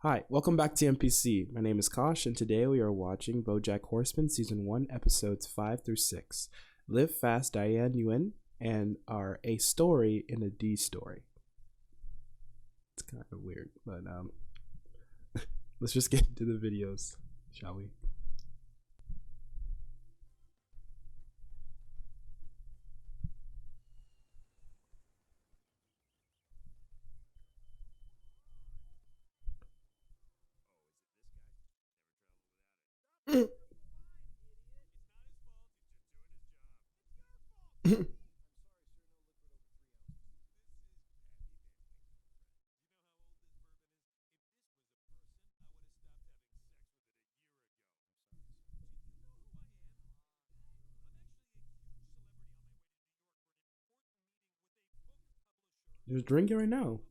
Hi, welcome back to MPC. My name is Kash, and today we are watching BoJack Horseman Season 1, Episodes 5 through 6. Live Fast, Diane Nguyen, and are a story in a D story. It's kind of weird, but let's just get into the videos, shall we? Just drink it right now.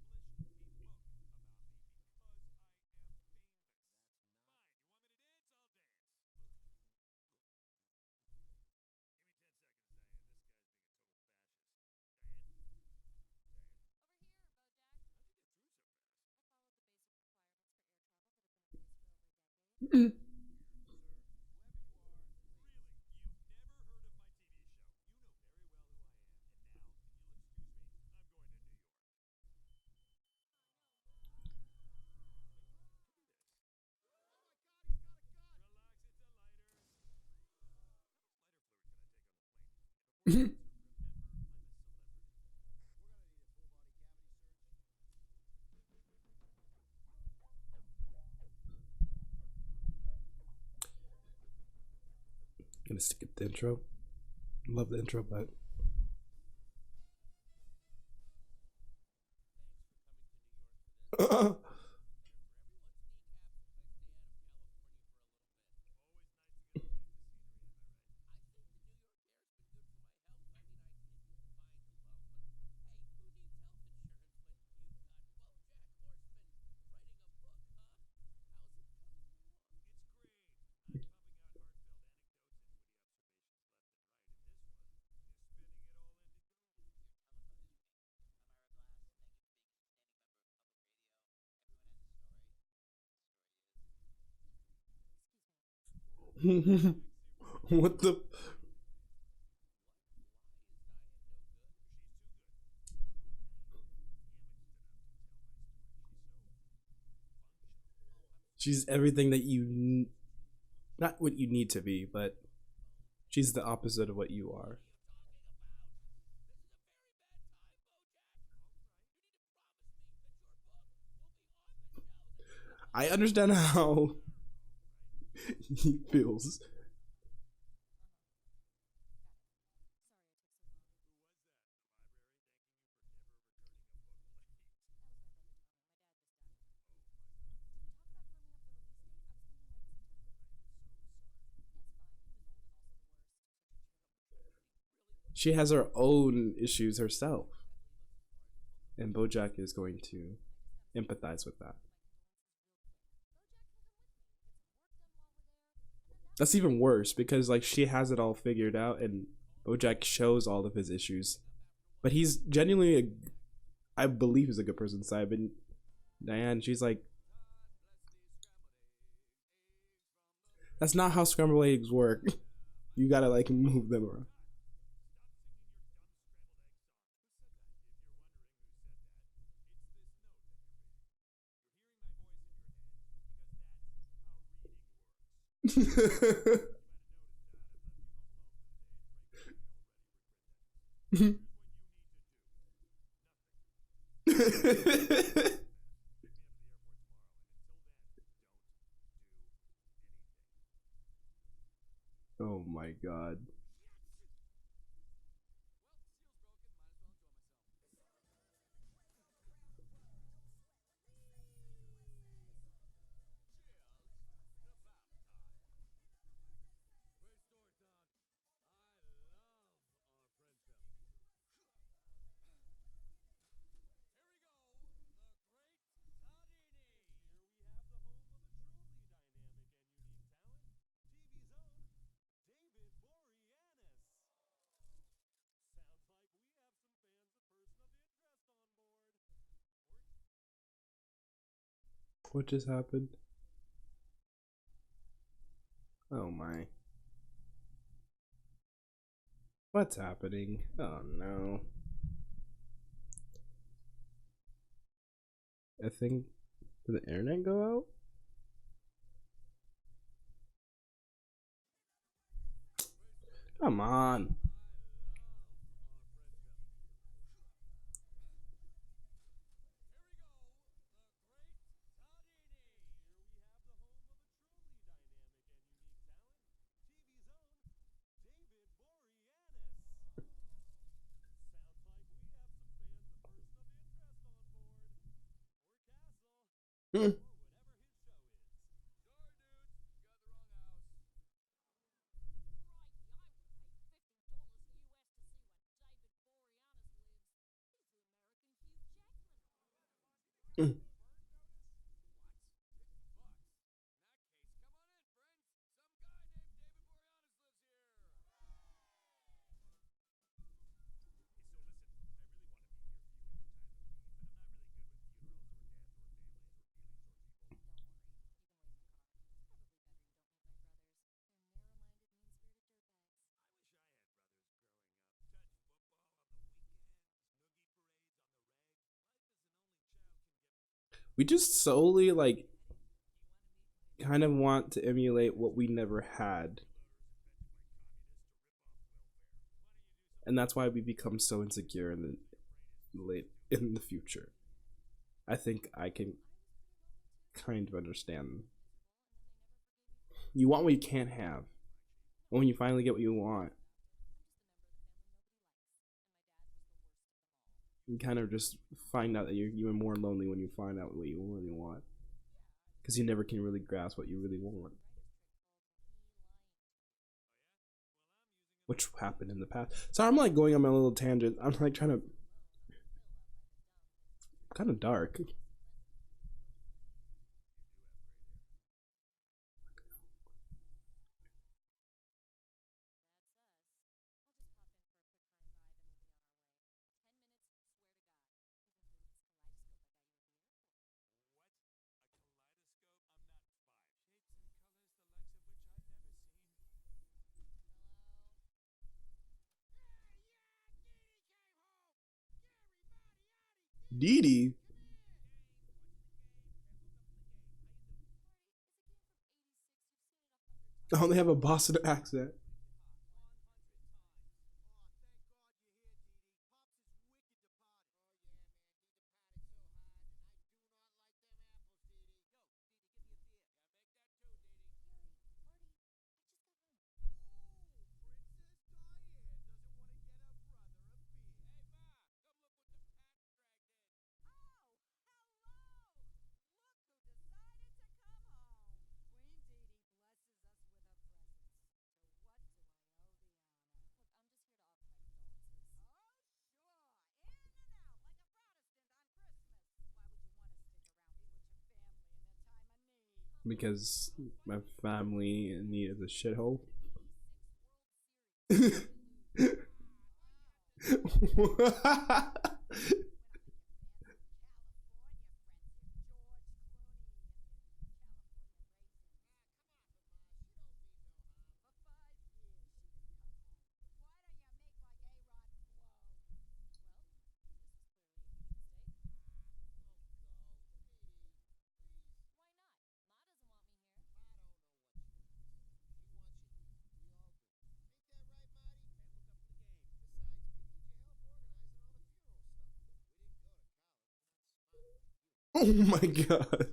Gonna skip the intro. Love the intro, but what the? She's everything that not what you need to be, but she's the opposite of what you are. I understand how he feels. She has her own issues herself, and BoJack is going to empathize with that. That's even worse because like she has it all figured out, and BoJack shows all of his issues, but he's genuinely I believe he's a good person inside. But Diane, she's like, that's not how scrambled eggs work. You gotta like move them around. Oh my god. What just happened? Oh my. What's happening? Oh no. I think, did the internet go out? Come on. We just solely like kind of want to emulate what we never had. And that's why we become so insecure in the future. I think I can kind of understand. You want what you can't have. And when you finally get what you want, you kind of just find out that you're even more lonely when you find out what you really want. Because you never can really grasp what you really want. Which happened in the past. So I'm like going on my little tangent. I'm like trying to. Kind of dark. Dee Dee. Oh, they have a Boston accent. Because my family needed a shithole. Oh my god.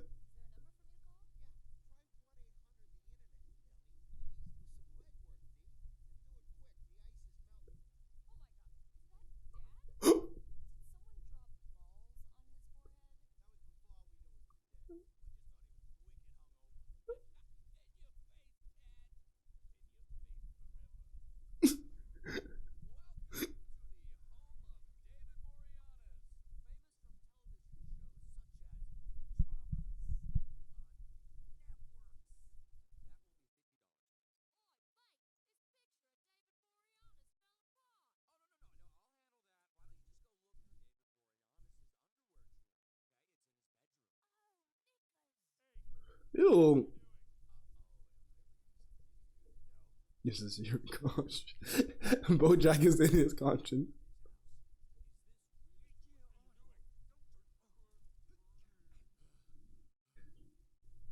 Ew. This is your conscience. BoJack is in his conscience.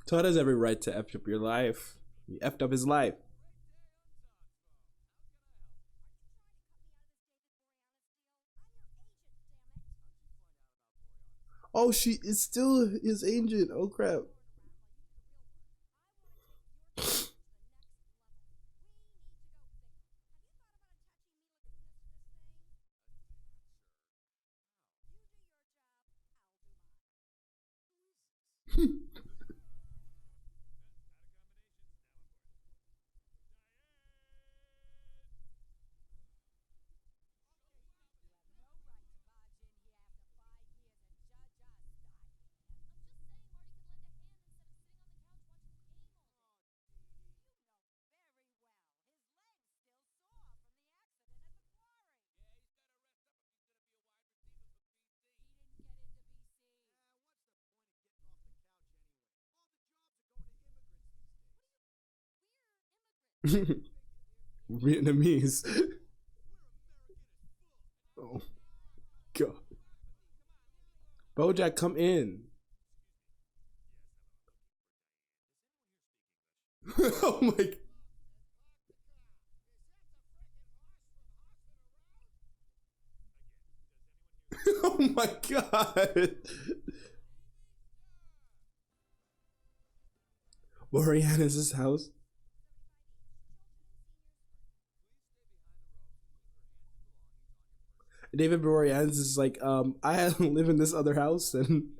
Todd has every right to F up your life. He effed up his life. Oh, she is still his agent. Oh, crap. Vietnamese. Oh, God. BoJack, come in. Oh, my. Oh, my God. Boreanaz's house. David Boreanaz is like, I live in this other house, and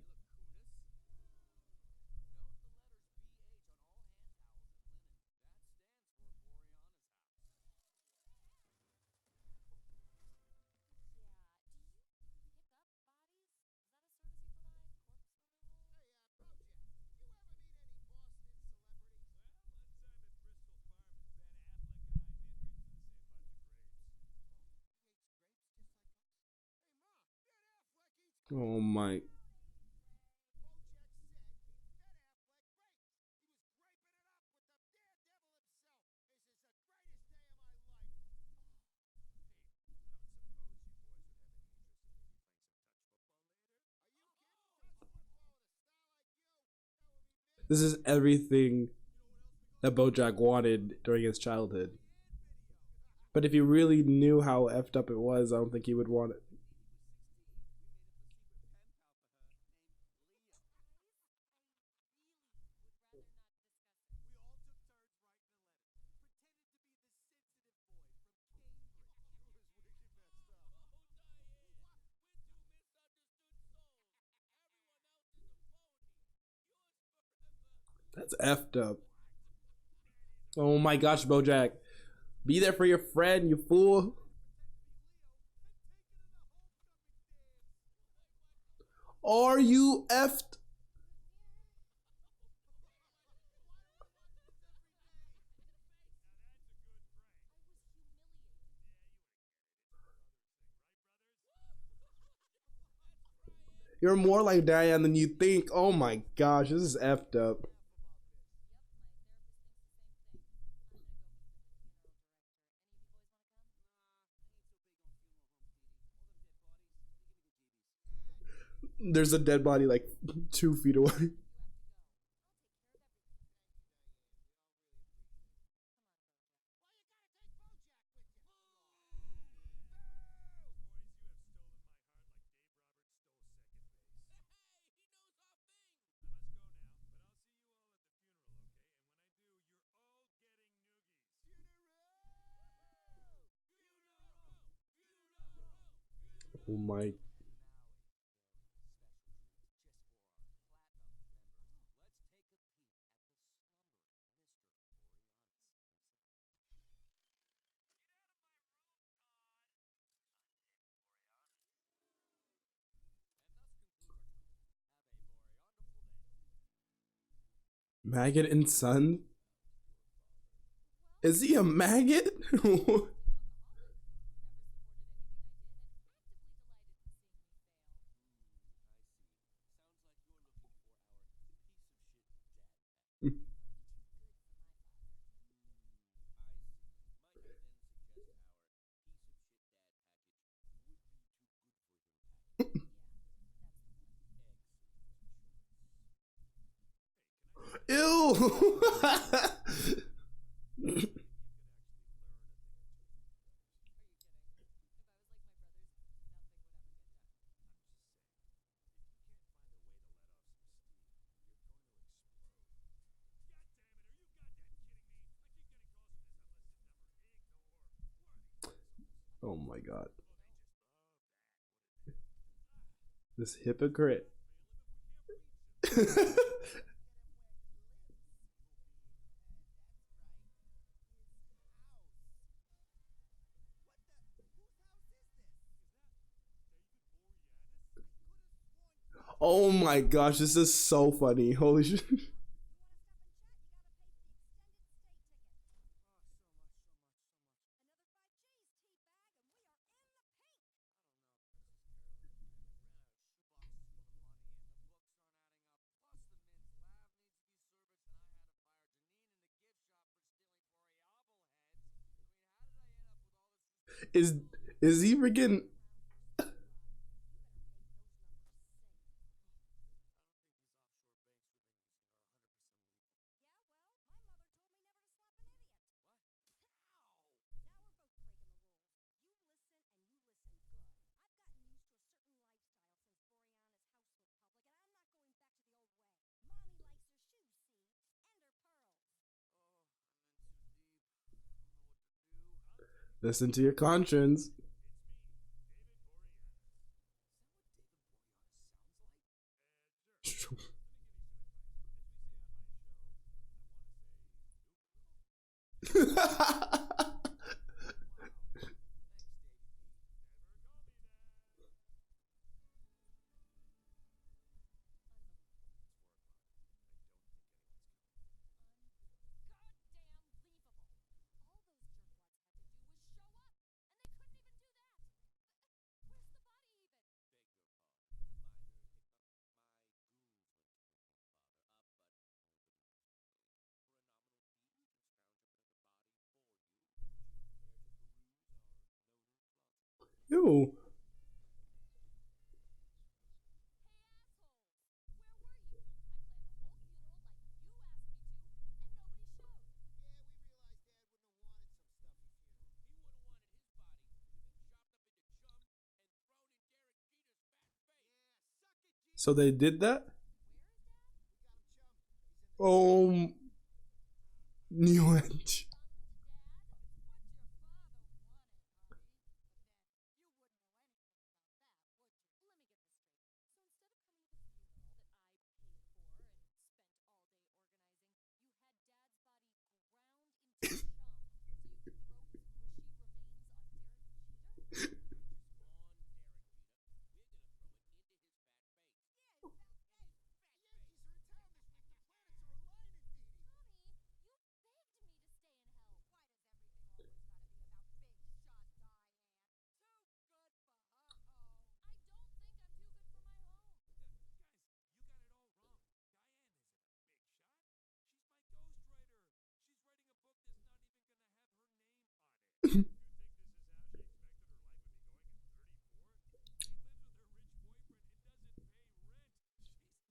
oh my. This is everything that BoJack wanted during his childhood. But if he really knew how effed up it was, I don't think he would want it. That's effed up. Oh my gosh, BoJack. Be there for your friend, you fool. Are you effed? You're more like Diane than you think. Oh my gosh, this is effed up. There's a dead body like 2 feet away. Oh my. Maggot and son? Is he a maggot? Ew. Oh my god. This hypocrite. Oh my gosh, this is so funny. Holy shit. Is is he freaking listen to your conscience? Ew. So they did that? Oh, Nguyen.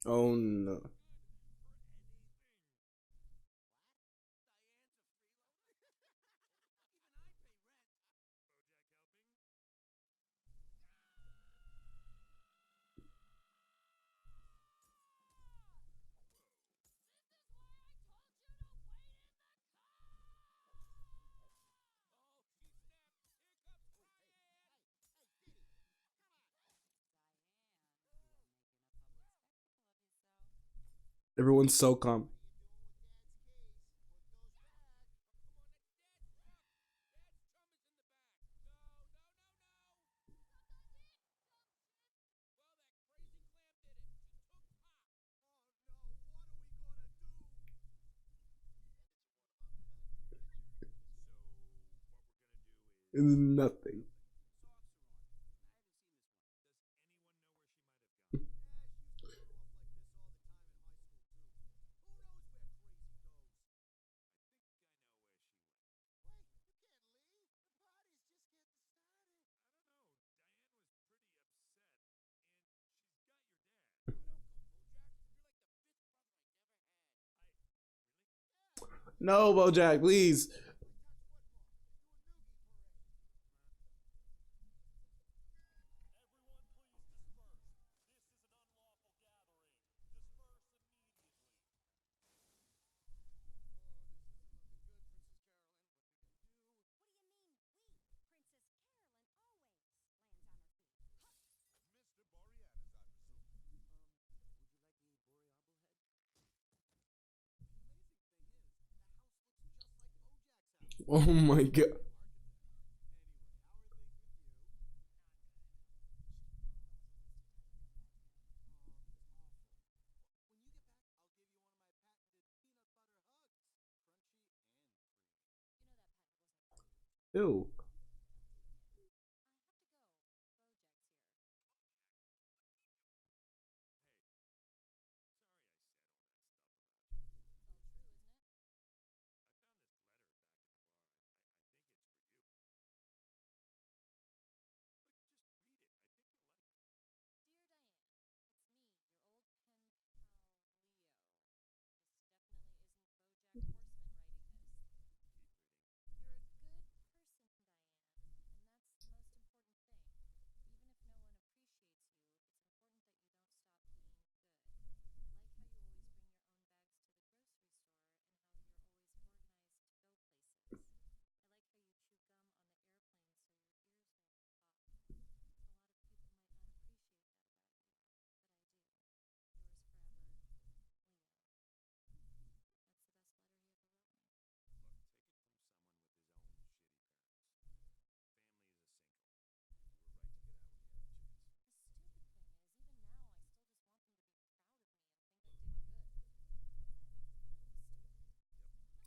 Oh no. Everyone's so calm. It's nothing. No, BoJack, please. Oh my god. Ew.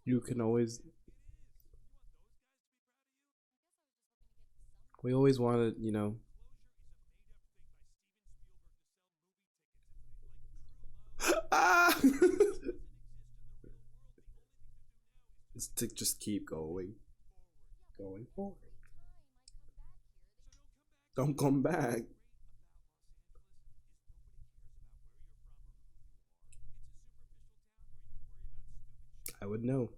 You can always. We always wanted, Ah! It's to just keep going forward. Don't come back. I would know.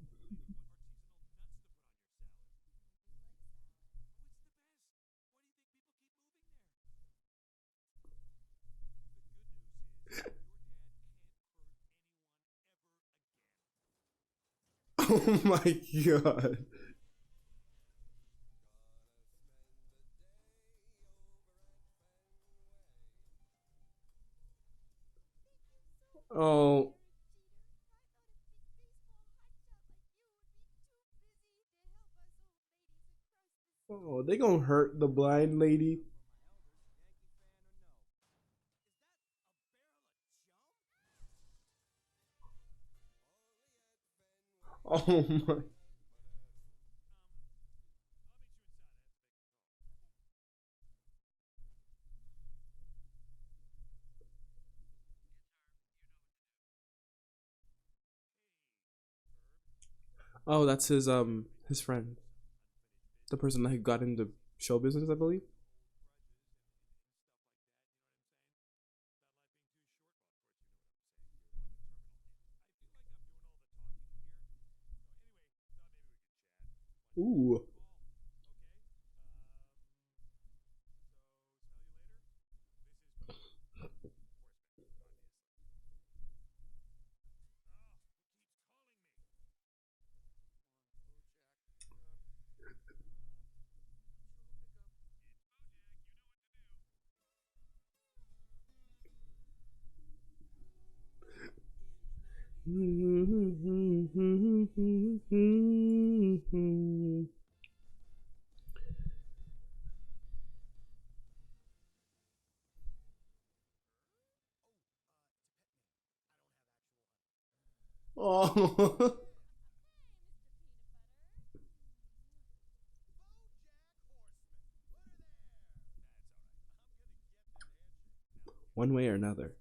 Oh my god. Oh. Oh, they gonna hurt the blind lady. Oh my. Oh, that's his friend, the person that got into show business, I believe. Ooh. Oh. One way or another.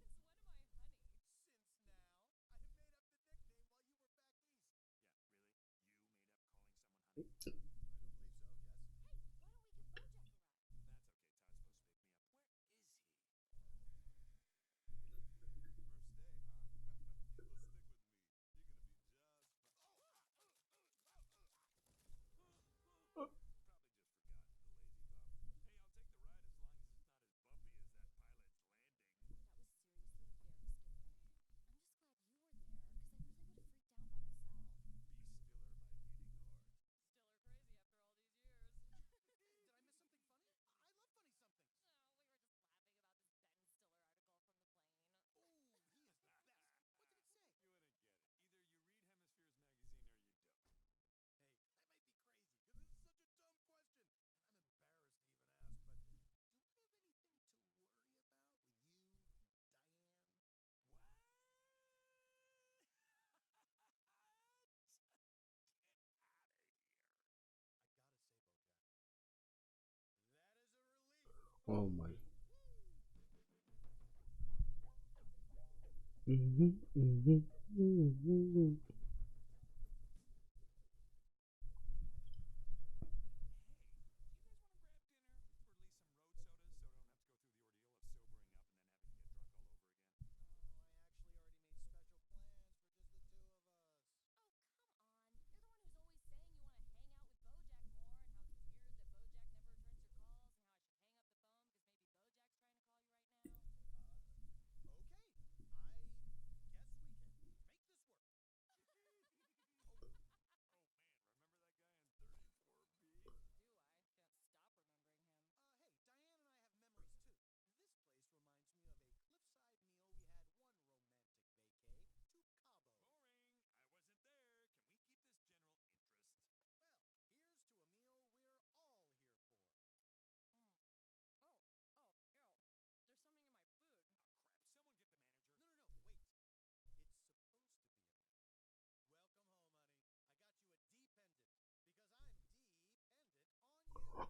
Oh my. Mm-hmm, mm-hmm, mm-hmm.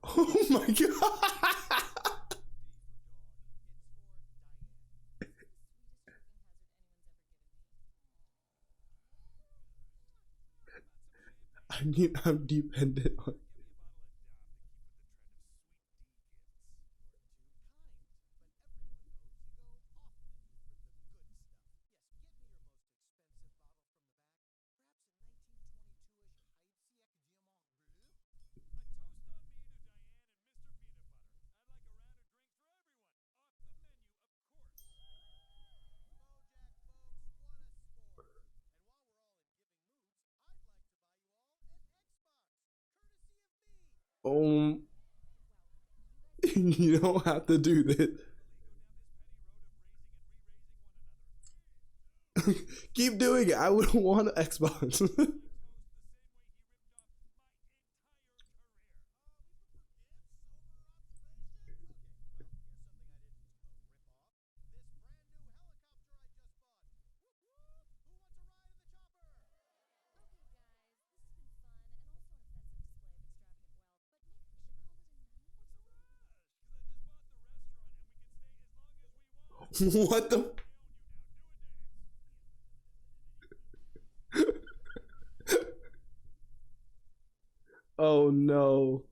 Oh my god. I mean, I'm dependent on. Um, you don't have to do this. Keep doing it. I would want an Xbox. What the? Oh no.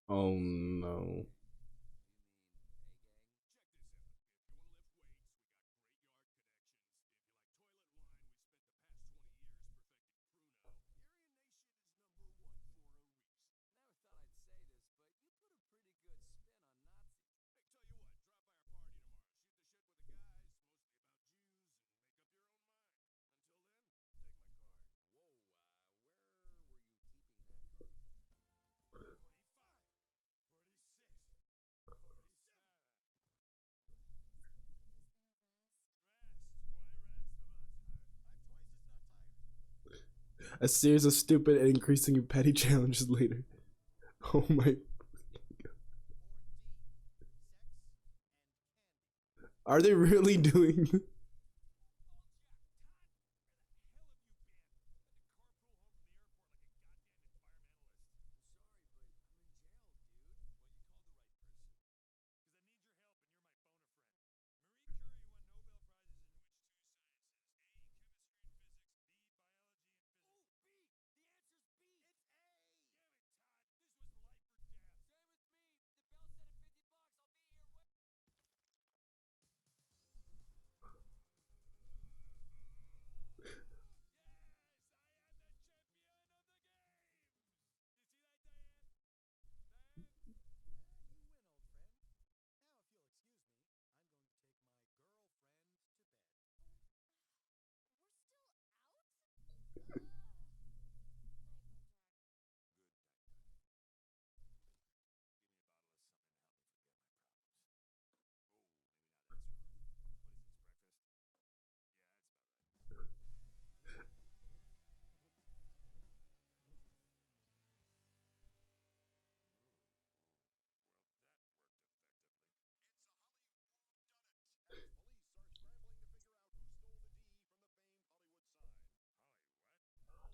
Oh no. A series of stupid and increasingly petty challenges later. Oh my. Are they really doing?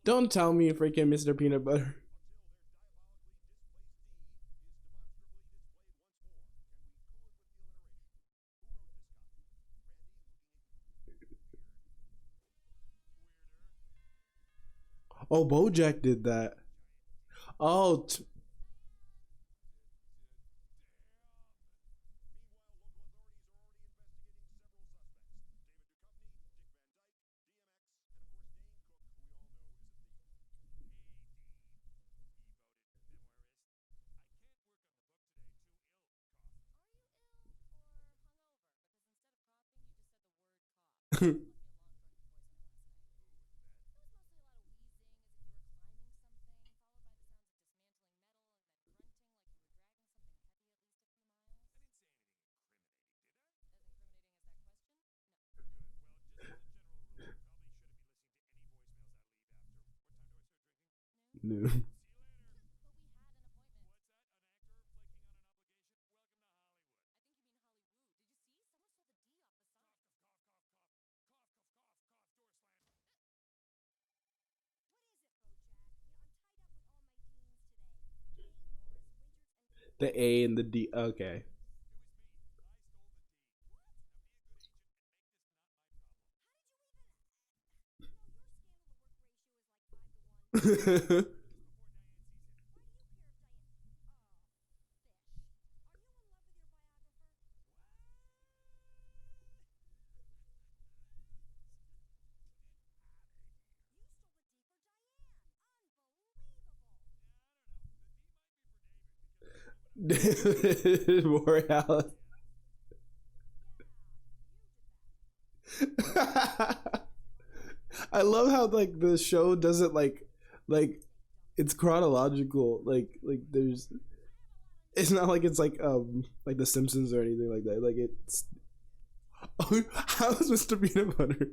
Don't tell me freaking Mr. Peanut Butter. Oh, BoJack did that. Oh, no. The A and the D. Okay. Borealis. I love how like the show doesn't like it's chronological. Like there's it's not like it's like The Simpsons or anything like that. Like it's oh, how's Mr. Peanut Butter?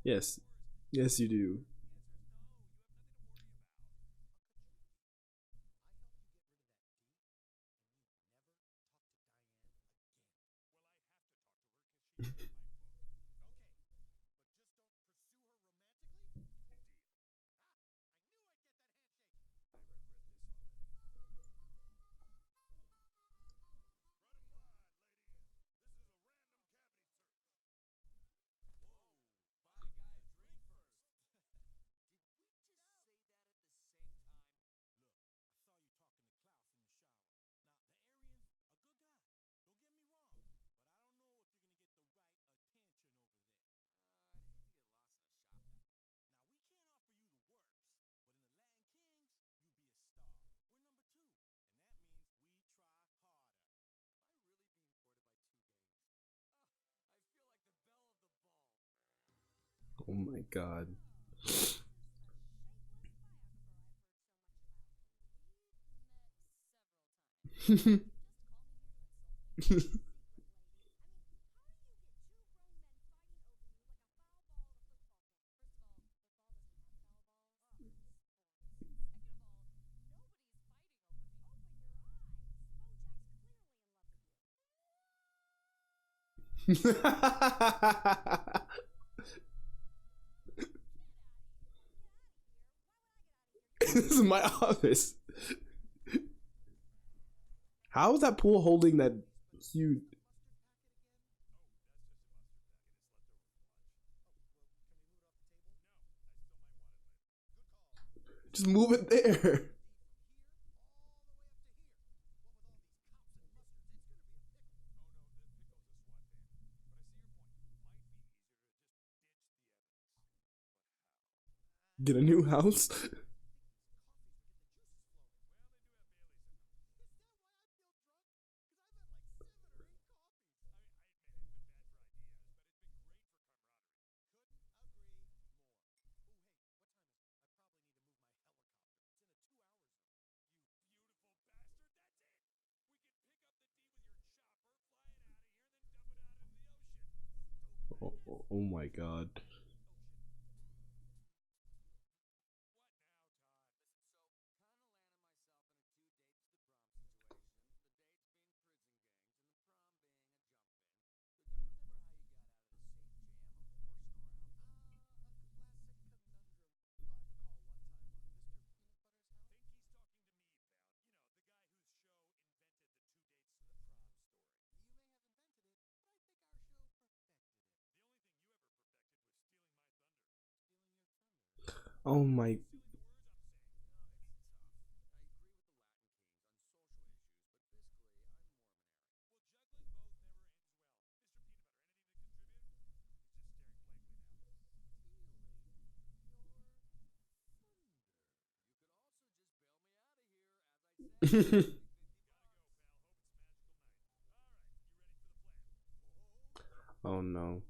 Yes, yes, you do. Oh my god. This is my office. How is that pool holding that huge? Just move it there. Get a new house. Oh my god. Oh my. Oh no.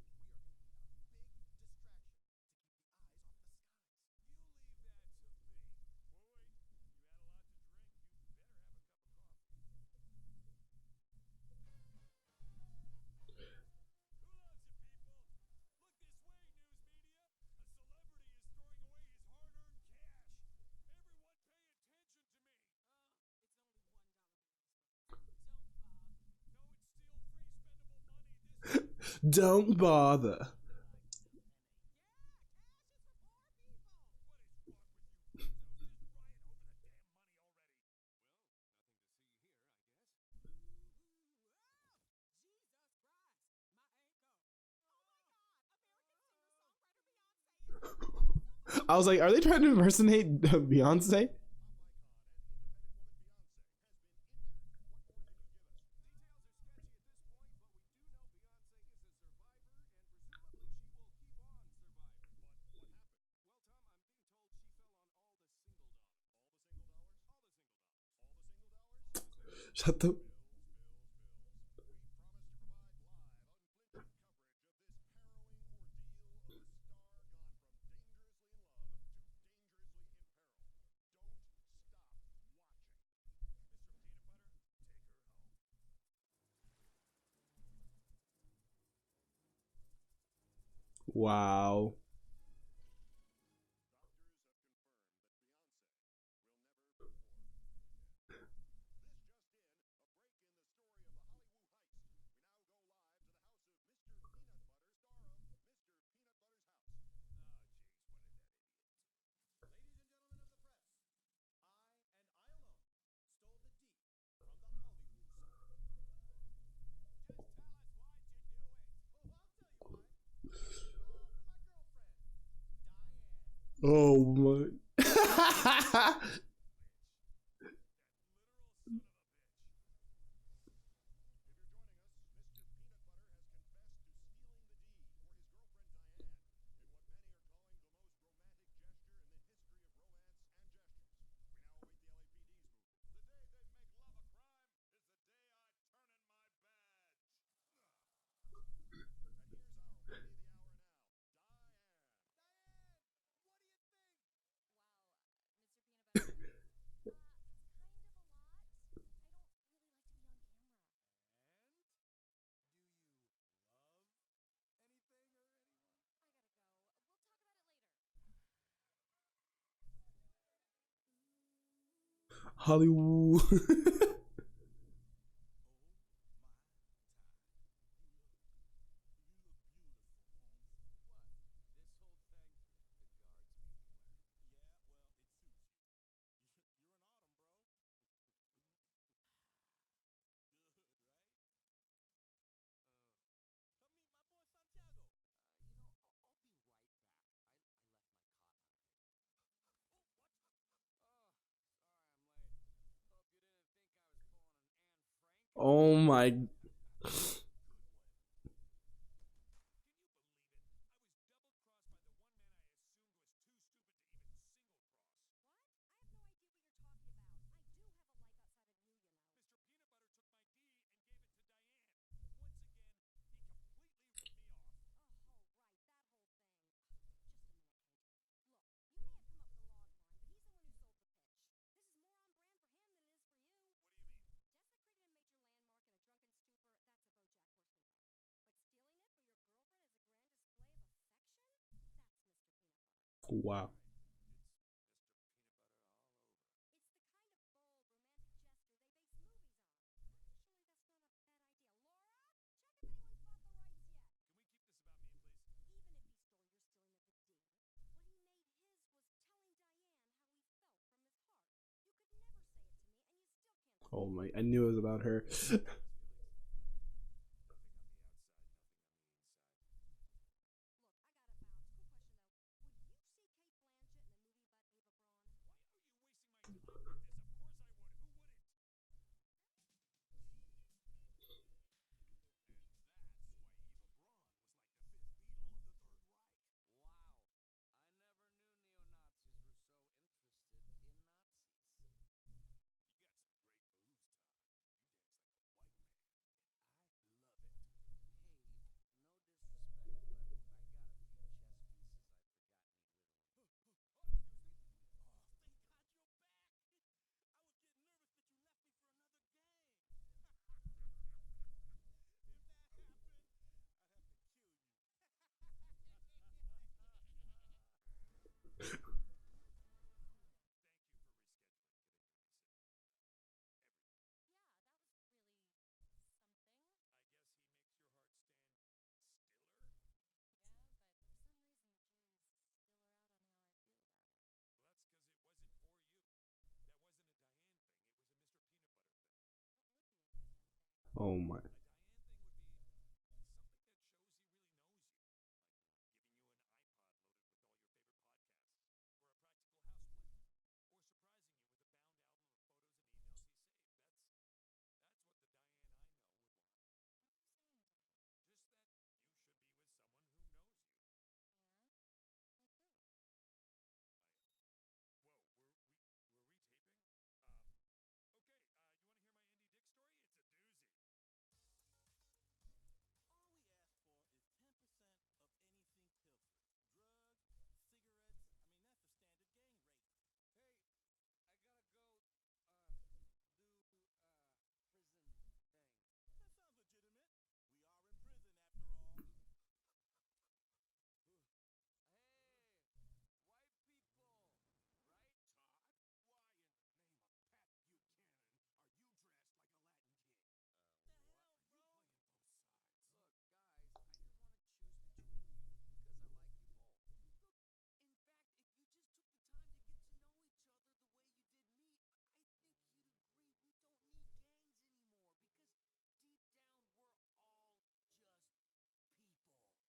Don't bother. I was like, are they trying to impersonate Beyonce? Shut the. Wow. Oh my. Hollywood. Oh my. Wow. Oh my! I knew it was about her. Oh my!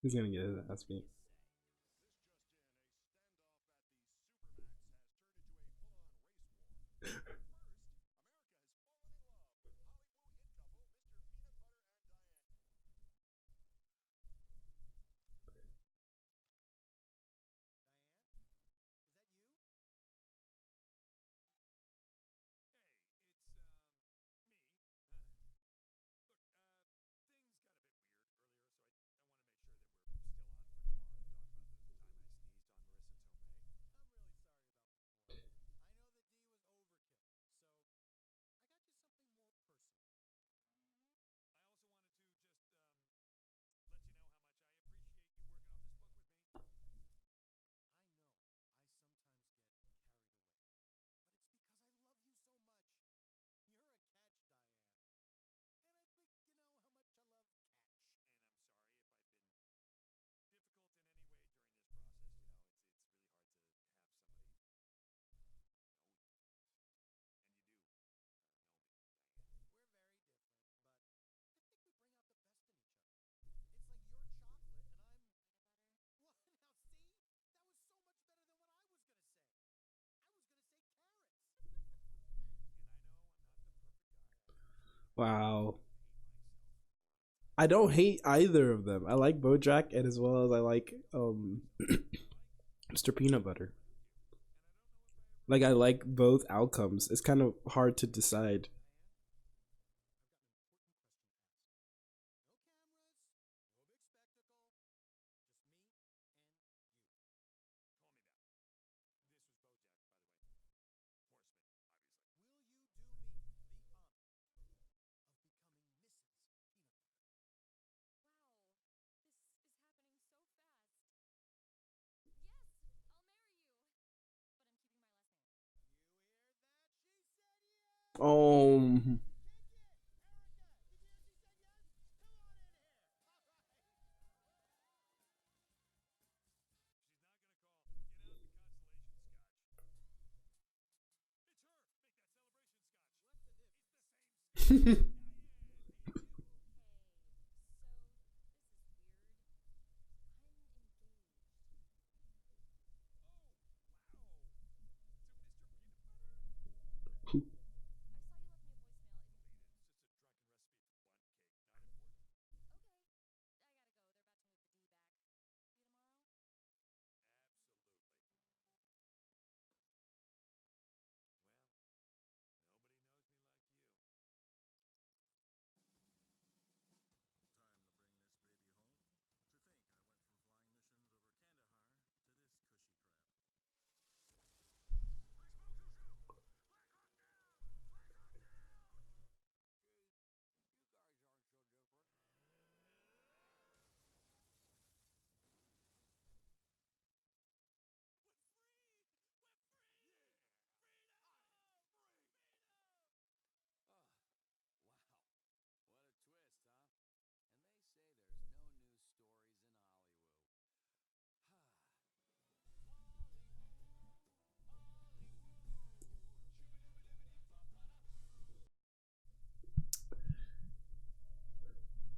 He's gonna get his ass beat. Wow. I don't hate either of them. I like BoJack, and as well as I like Mr. Peanut Butter. Like I like both outcomes. It's kind of hard to decide.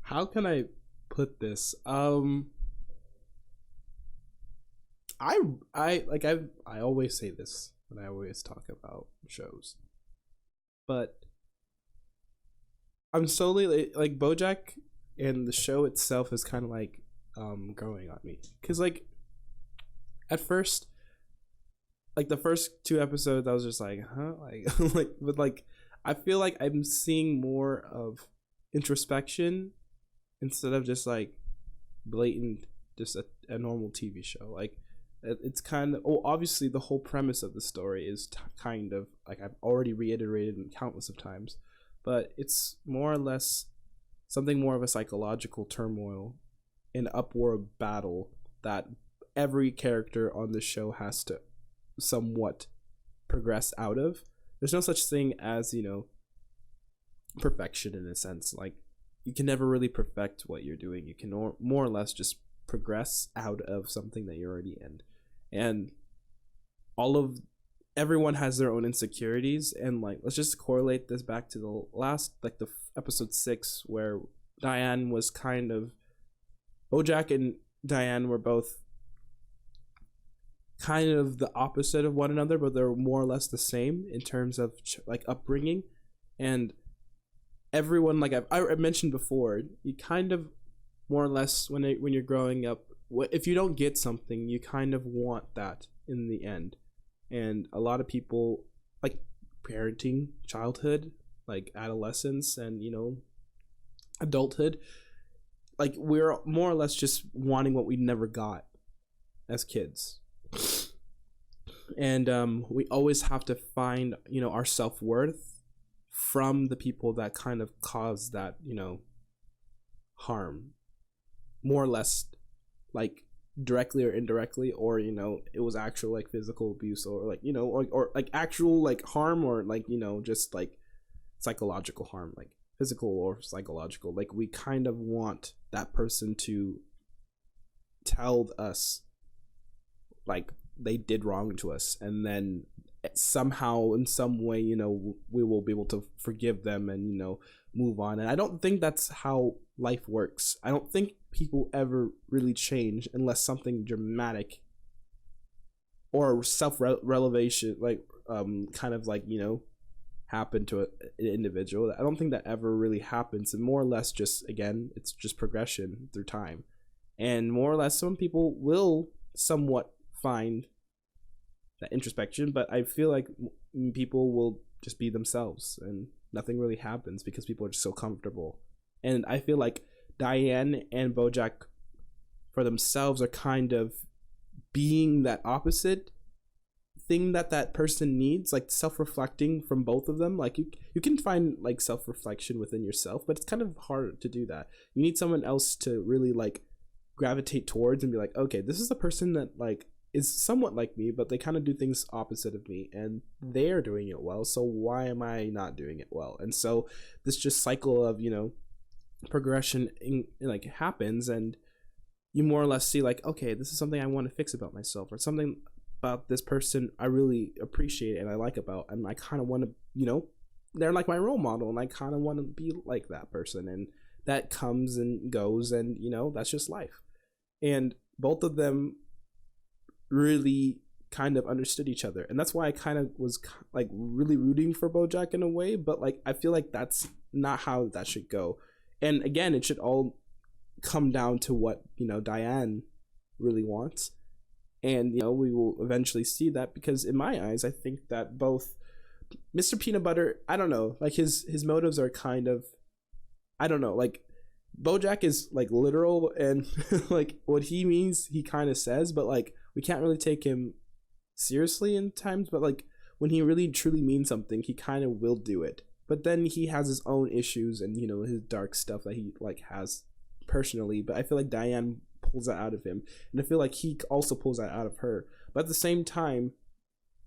How can I put this? I always say this when I always talk about shows, but I'm slowly like BoJack, and the show itself is kind of like growing on me, because like at first, like the first two episodes I was just like, huh, like like, but like I feel like I'm seeing more of introspection instead of just like blatant, just a normal TV show. Like it's kind of, oh, obviously the whole premise of the story is kind of like I've already reiterated countless of times, but it's more or less something more of a psychological turmoil, an upward battle that every character on the show has to somewhat progress out of. There's no such thing as, you know, perfection in a sense. Like you can never really perfect what you're doing. You can more or less just progress out of something that you're already in. And everyone has their own insecurities, and like let's just correlate this back to the last, like the episode 6, where Diane was kind of, BoJack and Diane were both kind of the opposite of one another, but they're more or less the same in terms of like upbringing. And everyone, like I mentioned before, you kind of more or less when you're growing up, if you don't get something, you kind of want that in the end. And a lot of people, like parenting, childhood, like adolescence, and you know, adulthood, like we're more or less just wanting what we never got as kids. And we always have to find, you know, our self-worth from the people that kind of cause that, you know, harm, more or less, like directly or indirectly, or you know, it was actual like physical abuse, or like, you know, or like actual like harm, or like, you know, just like psychological harm, like physical or psychological. Like we kind of want that person to tell us like they did wrong to us, and then somehow in some way, you know, we will be able to forgive them and, you know, move on. And I don't think that's how life works. I don't think people ever really change unless something dramatic or self-revelation, like kind of like, you know, happen to an individual. I don't think that ever really happens. And more or less just, again, it's just progression through time. And more or less some people will somewhat find that introspection, but I feel like people will just be themselves and nothing really happens because people are just so comfortable. And I feel like Diane and BoJack for themselves are kind of being that opposite thing that person needs, like self-reflecting from both of them. Like you can find like self-reflection within yourself, but it's kind of hard to do that. You need someone else to really like gravitate towards and be like, okay, this is a person that like is somewhat like me, but they kind of do things opposite of me, and they're doing it well, so why am I not doing it well? And so this just cycle of, you know, progression like happens, and you more or less see like, okay, this is something I want to fix about myself, or something about this person I really appreciate and I like about, and I kind of want to, you know, they're like my role model, and I kind of want to be like that person. And that comes and goes, and that's just life. And both of them really kind of understood each other, and that's why I kind of was like really rooting for BoJack in a way. But like I feel like that's not how that should go. And again, it should all come down to what Diane really wants. And we will eventually see that, because in my eyes, I think that both Mr. Peanut Butter, I don't know, like his motives are kind of, I don't know, like BoJack is like literal, and like what he means he kind of says, but like we can't really take him seriously in times. But like when he really truly means something, he kind of will do it. But then he has his own issues and his dark stuff that he like has personally. But I feel like Diane pulls that out of him, and I feel like he also pulls that out of her. But at the same time,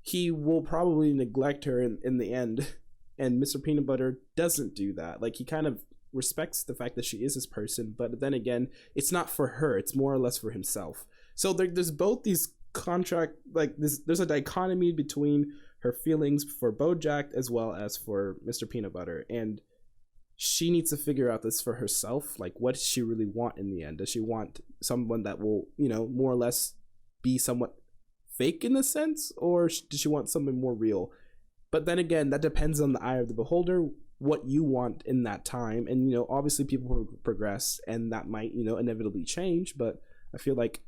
he will probably neglect her in the end. And Mr. Peanut Butter doesn't do that. Like he kind of respects the fact that she is his person, but then again, it's not for her, it's more or less for himself. So there's both these contract, like there's a dichotomy between her feelings for BoJack as well as for Mr. Peanut Butter, and she needs to figure out this for herself. Like, what does she really want in the end? Does she want someone that will more or less be somewhat fake in a sense, or does she want something more real? But then again, that depends on the eye of the beholder, what you want in that time. And obviously people progress, and that might inevitably change. But I feel like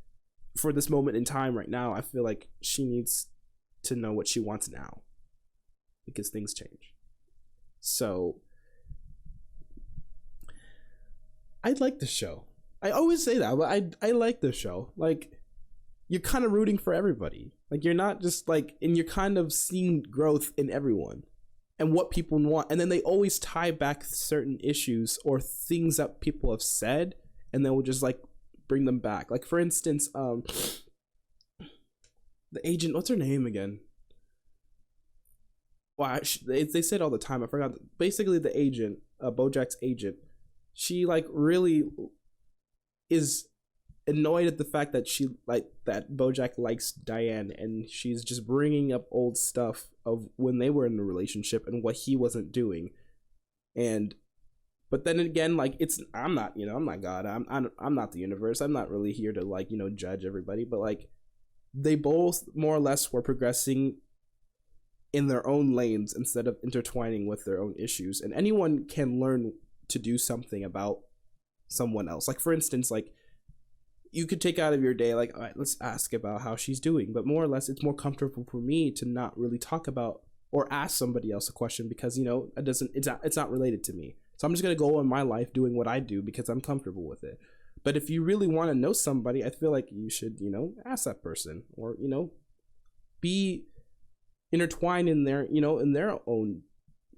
for this moment in time right now, I feel like she needs to know what she wants now, because things change. So I like the show. I always say that, but I like the show. Like, you're kind of rooting for everybody. Like, you're not just like, and you're kind of seeing growth in everyone and what people want. And then they always tie back certain issues or things that people have said, and then we'll just like bring them back. Like, for instance, the agent, what's her name again? Wow, they say it all the time. I forgot. Basically, the agent, BoJack's agent, she like really is annoyed at the fact that BoJack likes Diane, and she's just bringing up old stuff of when they were in a relationship and what he wasn't doing. But then again, like, I'm not God. I'm not the universe. I'm not really here to like judge everybody. But like, they both more or less were progressing in their own lanes instead of intertwining with their own issues. And anyone can learn to do something about someone else. Like, for instance, like, you could take out of your day, like, all right, let's ask about how she's doing. But more or less, it's more comfortable for me to not really talk about or ask somebody else a question, because it's not related to me. So I'm just gonna go on my life doing what I do because I'm comfortable with it. But if you really want to know somebody, I feel like you should ask that person, or be intertwined in their in their own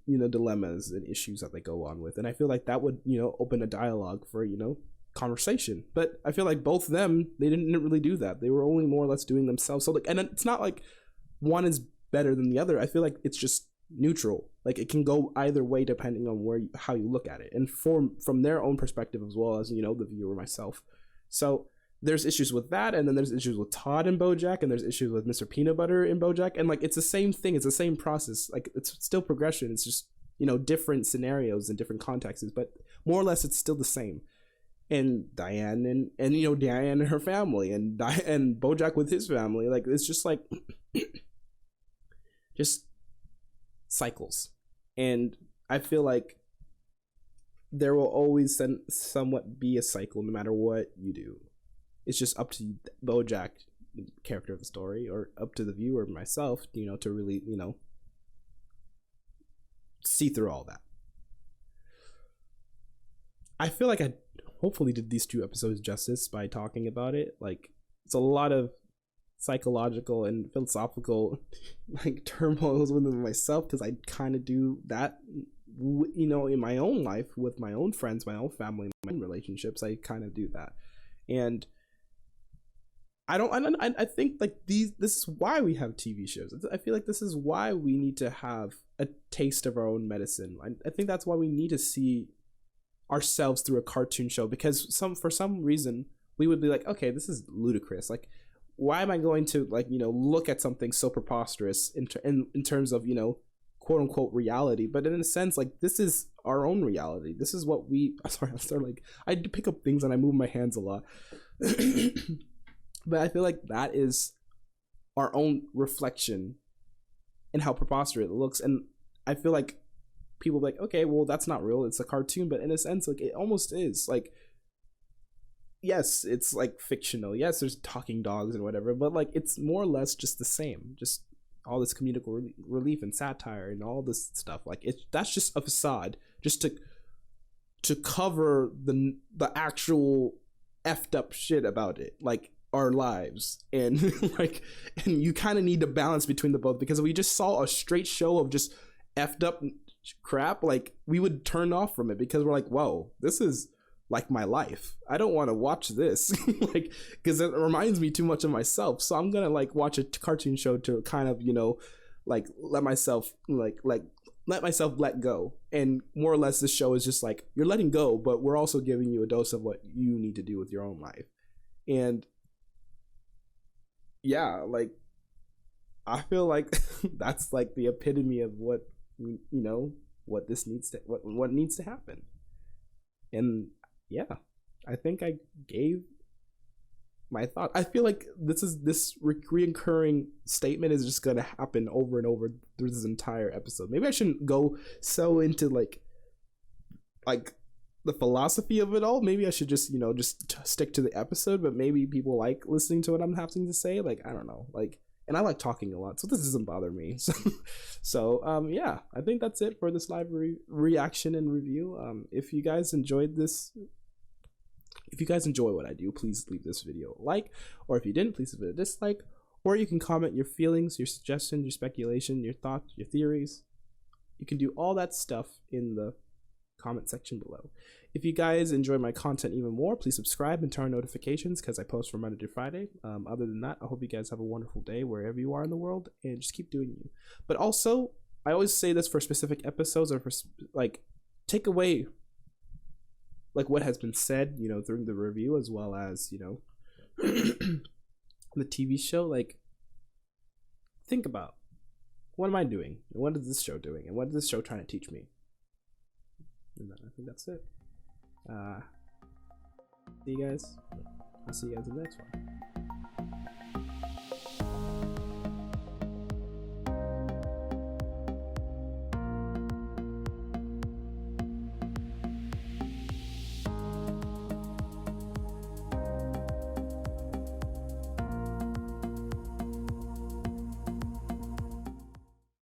dilemmas and issues that they go on with. And I feel like that would open a dialogue for conversation. But I feel like both of them, they didn't really do that. They were only more or less doing themselves. So like, and it's not like one is better than the other. I feel like it's just neutral. Like, it can go either way depending on how you look at it, and from their own perspective, as well as the viewer, myself. So there's issues with that, and then there's issues with Todd and BoJack, and there's issues with Mr. Peanut Butter and BoJack, and like, it's the same thing. It's the same process. Like, it's still progression. It's just different scenarios and different contexts, but more or less it's still the same. And Diane and Diane and her family, and BoJack with his family, like, it's just like just cycles. And I feel like there will always somewhat be a cycle no matter what you do. It's just up to BoJack, character of the story, or up to the viewer, myself, to really see through all that. I feel like I hopefully did these 2 episodes justice by talking about it. Like, it's a lot of psychological and philosophical like turmoils within myself, because I kind of do that in my own life with my own friends, my own family, my own relationships. I kind of do that. And I think like this is why we have TV shows. I feel like this is why we need to have a taste of our own medicine. I think that's why we need to see ourselves through a cartoon show, because for some reason we would be like, okay, this is ludicrous. Like, why am I going to like look at something so preposterous in terms of quote unquote reality, but in a sense, like, this is our own reality. This is what we, sorry, I'm sorry, like, I pick up things and I move my hands a lot. But I feel like that is our own reflection in how preposterous it looks. And I feel like people are like, okay, well, that's not real, it's a cartoon. But in a sense, like, it almost is. Like, yes, it's like fictional, yes, there's talking dogs and whatever, but like, it's more or less just the same, just all this comedic relief and satire and all this stuff. Like, that's just a facade, just to cover the actual effed up shit about it, like our lives. And like, and you kind of need to balance between the both, because if we just saw a straight show of just effed up crap, like, we would turn off from it, because we're like, whoa, this is like my life, I don't want to watch this. Like, because it reminds me too much of myself. So I'm gonna like watch a cartoon show to kind of, you know, like let myself let go. And more or less, this show is just like, you're letting go, but we're also giving you a dose of what you need to do with your own life. And yeah, like, I feel like that's like the epitome of what, you know, what this needs to, what needs to happen. And yeah, I think I gave my thought. I feel like this recurring statement is just gonna happen over and over through this entire episode. Maybe I shouldn't go so into like the philosophy of it all. Maybe I should just, you know, just stick to the episode. But maybe people like listening to what I'm having to say. Like, I don't know, like, and I like talking a lot, so this doesn't bother me. So yeah, I think that's it for this live reaction and review. If you guys enjoyed this, if you guys enjoy what I do, please leave this video a like, or if you didn't, please leave it a dislike, or you can comment your feelings, your suggestions, your speculation, your thoughts, your theories. You can do all that stuff in the comment section below. If you guys enjoy my content even more, please subscribe and turn on notifications, because I post from Monday to Friday. Other than that, I hope you guys have a wonderful day wherever you are in the world, and just keep doing you. But also, I always say this for specific episodes, or for like, take away like what has been said, you know, during the review, as well as, you know, the TV show. Like, think about, what am I doing, and what is this show doing, and what is this show trying to teach me? And I think that's it. See you guys. I'll see you guys in the next one.